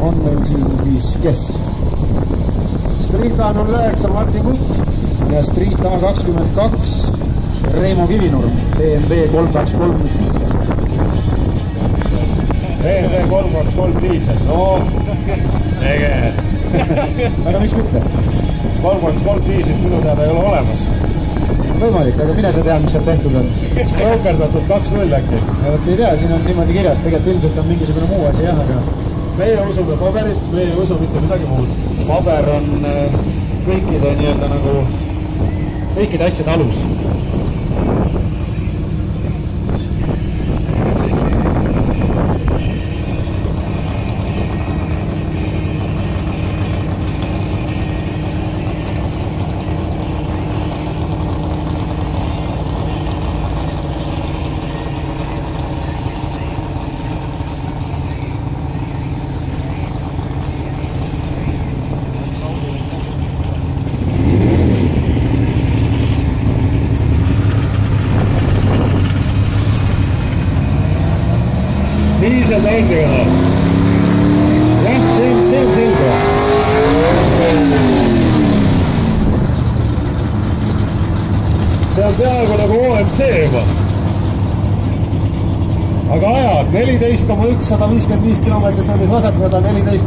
on meil siin siis kes? Street A09 Martin Kutt ja Street A22 Reimo Kivinurm, BMW 323 diisel. BMW 323 diisel, no tegelikult. Aga miks mitte? 323 diisit minu teada ei ole olemas. Võimalik, aga mine sa tea, mis seal tehtud on. Strokerdatud 2.0 äkki. Ei tea, siin on niimoodi kirjas, tegelikult ilmselt on mingisugune muu asi jah, aga meie usume paberit, meie ei usu mitte midagi muud. paber on kõikide nii-öelda nagu kõikide asjade alus. Diisel täitega taas. Jah, see on selge. See on peaaegu nagu OMC juba. Aga ajad 14,1, 155 kilomeetrit tunnis vasakule, ta 14,1